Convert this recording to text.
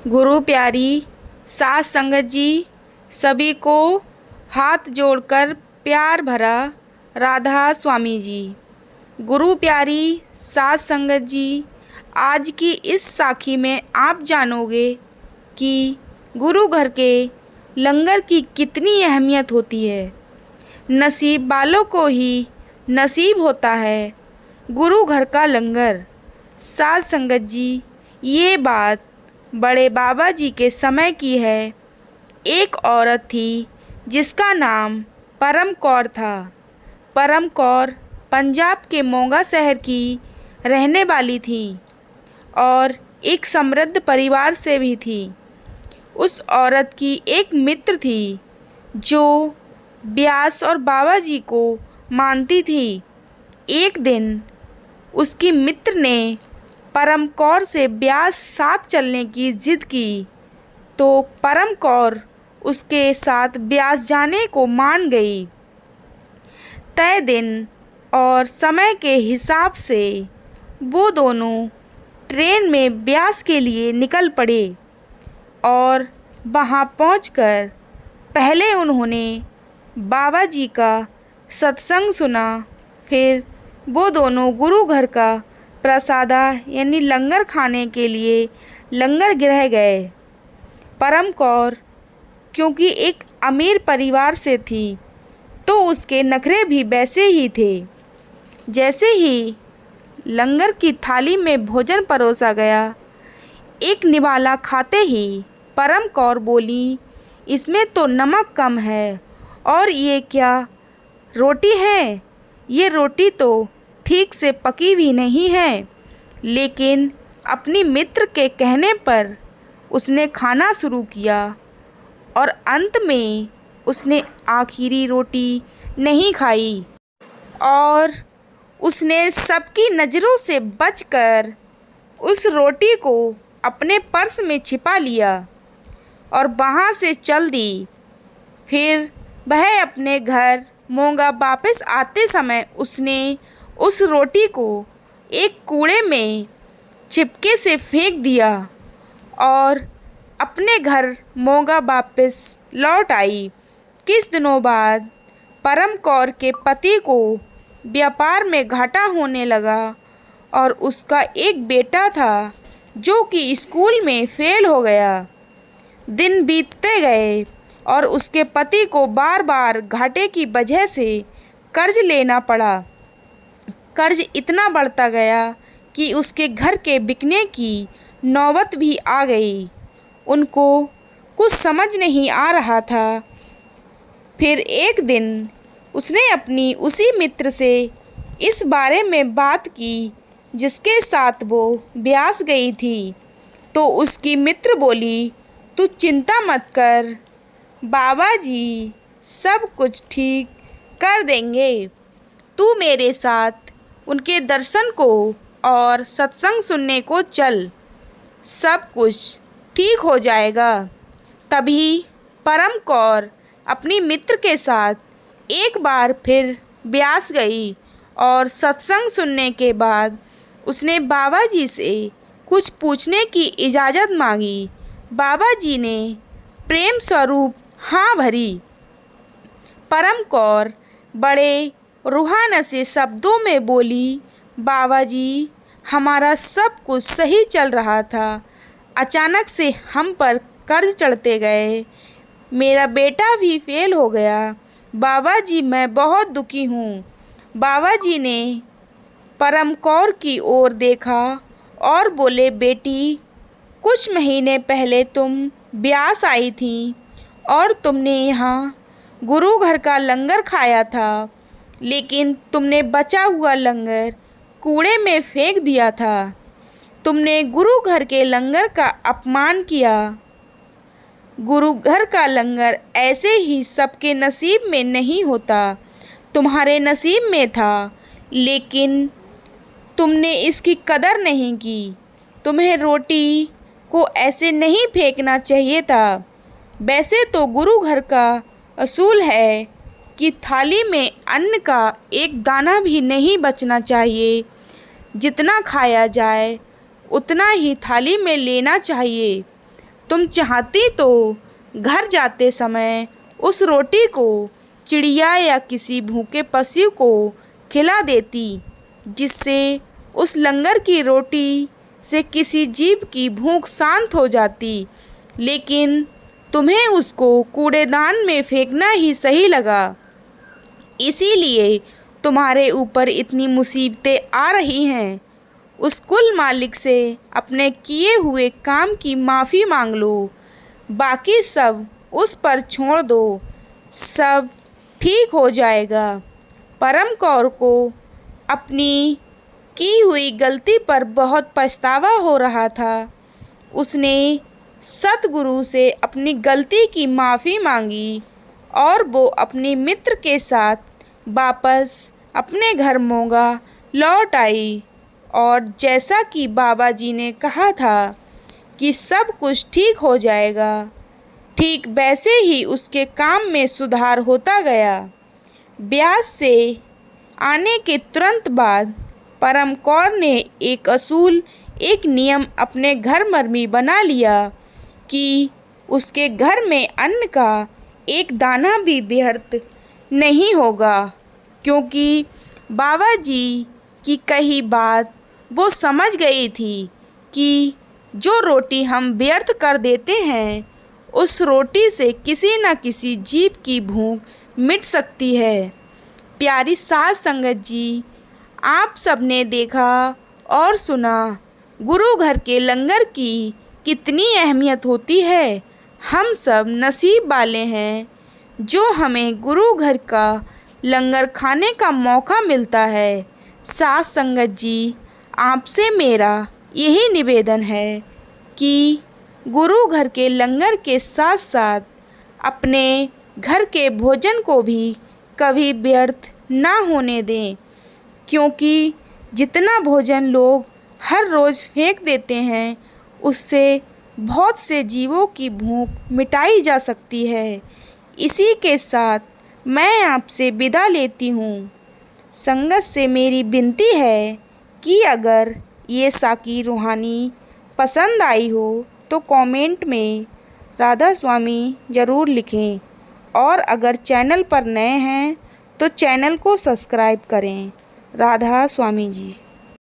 गुरु प्यारी साध संगत जी, सभी को हाथ जोड़कर प्यार भरा राधा स्वामी जी। गुरु प्यारी साध संगत जी, आज की इस साखी में आप जानोगे कि गुरु घर के लंगर की कितनी अहमियत होती है। नसीब वालों को ही नसीब होता है गुरु घर का लंगर। साध संगत जी, ये बात बड़े बाबा जी के समय की है। एक औरत थी जिसका नाम परम कौर था। परम कौर पंजाब के मोगा शहर की रहने वाली थी और एक समृद्ध परिवार से भी थी। उस औरत की एक मित्र थी जो व्यास और बाबा जी को मानती थी। एक दिन उसकी मित्र ने परम कौर से व्यास साथ चलने की जिद की तो परम कौर उसके साथ व्यास जाने को मान गई। तय दिन और समय के हिसाब से वो दोनों ट्रेन में व्यास के लिए निकल पड़े और वहाँ पहुंचकर पहले उन्होंने बाबा जी का सत्संग सुना। फिर वो दोनों गुरु घर का प्रसादा यानी लंगर खाने के लिए लंगर गृह गए। परम कौर क्योंकि एक अमीर परिवार से थी तो उसके नखरे भी वैसे ही थे। जैसे ही लंगर की थाली में भोजन परोसा गया, एक निवाला खाते ही परम कौर बोली, इसमें तो नमक कम है और ये क्या रोटी है? ये रोटी तो ठीक से पकी भी नहीं है। लेकिन अपनी मित्र के कहने पर उसने खाना शुरू किया और अंत में उसने आखिरी रोटी नहीं खाई और उसने सबकी नज़रों से बचकर उस रोटी को अपने पर्स में छिपा लिया और वहाँ से चल दी। फिर वह अपने घर मोगा वापस आते समय उसने उस रोटी को एक कूड़े में चिपके से फेंक दिया और अपने घर मोगा वापस लौट आई। कुछ दिनों बाद परम कौर के पति को व्यापार में घाटा होने लगा और उसका एक बेटा था जो कि स्कूल में फेल हो गया। दिन बीतते गए और उसके पति को बार बार घाटे की वजह से कर्ज लेना पड़ा। कर्ज इतना बढ़ता गया कि उसके घर के बिकने की नौबत भी आ गई। उनको कुछ समझ नहीं आ रहा था। फिर एक दिन उसने अपनी उसी मित्र से इस बारे में बात की जिसके साथ वो ब्यास गई थी। तो उसकी मित्र बोली, तू चिंता मत कर, बाबा जी सब कुछ ठीक कर देंगे। तू मेरे साथ उनके दर्शन को और सत्संग सुनने को चल, सब कुछ ठीक हो जाएगा। तभी परम कौर अपनी मित्र के साथ एक बार फिर ब्यास गई और सत्संग सुनने के बाद उसने बाबा जी से कुछ पूछने की इजाज़त मांगी। बाबा जी ने प्रेम स्वरूप हाँ भरी। परम कौर बड़े रूहानी से शब्दों में बोली, बाबा जी हमारा सब कुछ सही चल रहा था, अचानक से हम पर कर्ज चढ़ते गए, मेरा बेटा भी फेल हो गया। बाबा जी मैं बहुत दुखी हूँ। बाबा जी ने परम कौर की ओर देखा और बोले, बेटी कुछ महीने पहले तुम ब्यास आई थी और तुमने यहाँ गुरु घर का लंगर खाया था, लेकिन तुमने बचा हुआ लंगर कूड़े में फेंक दिया था। तुमने गुरु घर के लंगर का अपमान किया। गुरु घर का लंगर ऐसे ही सबके नसीब में नहीं होता, तुम्हारे नसीब में था, लेकिन तुमने इसकी कदर नहीं की। तुम्हें रोटी को ऐसे नहीं फेंकना चाहिए था। वैसे तो गुरु घर का असूल है कि थाली में अन्न का एक दाना भी नहीं बचना चाहिए। जितना खाया जाए उतना ही थाली में लेना चाहिए। तुम चाहती तो घर जाते समय उस रोटी को चिड़िया या किसी भूखे पशु को खिला देती, जिससे उस लंगर की रोटी से किसी जीव की भूख शांत हो जाती। लेकिन तुम्हें उसको कूड़ेदान में फेंकना ही सही लगा, इसीलिए तुम्हारे ऊपर इतनी मुसीबतें आ रही हैं। उस कुल मालिक से अपने किए हुए काम की माफ़ी मांग लो, बाकी सब उस पर छोड़ दो, सब ठीक हो जाएगा। परम कौर को अपनी की हुई गलती पर बहुत पछतावा हो रहा था। उसने सतगुरु से अपनी गलती की माफ़ी मांगी और वो अपने मित्र के साथ वापस अपने घर मोगा लौट आई। और जैसा कि बाबा जी ने कहा था कि सब कुछ ठीक हो जाएगा, ठीक वैसे ही उसके काम में सुधार होता गया। ब्यास से आने के तुरंत बाद परम कौर ने एक असूल, एक नियम अपने घर मर्मी बना लिया कि उसके घर में अन्न का एक दाना भी व्यर्थ नहीं होगा, क्योंकि बाबा जी की कही बात वो समझ गई थी कि जो रोटी हम व्यर्थ कर देते हैं, उस रोटी से किसी न किसी जीव की भूख मिट सकती है। प्यारी साध संगत जी, आप सबने देखा और सुना गुरु घर के लंगर की कितनी अहमियत होती है। हम सब नसीब वाले हैं जो हमें गुरु घर का लंगर खाने का मौका मिलता है। साध संगत जी, आपसे मेरा यही निवेदन है कि गुरु घर के लंगर के साथ साथ अपने घर के भोजन को भी कभी व्यर्थ ना होने दें, क्योंकि जितना भोजन लोग हर रोज़ फेंक देते हैं, उससे बहुत से जीवों की भूख मिटाई जा सकती है। इसी के साथ मैं आपसे विदा लेती हूँ। संगत से मेरी विनती है कि अगर ये साकी रूहानी पसंद आई हो तो कमेंट में राधा स्वामी ज़रूर लिखें, और अगर चैनल पर नए हैं तो चैनल को सब्सक्राइब करें। राधा स्वामी जी।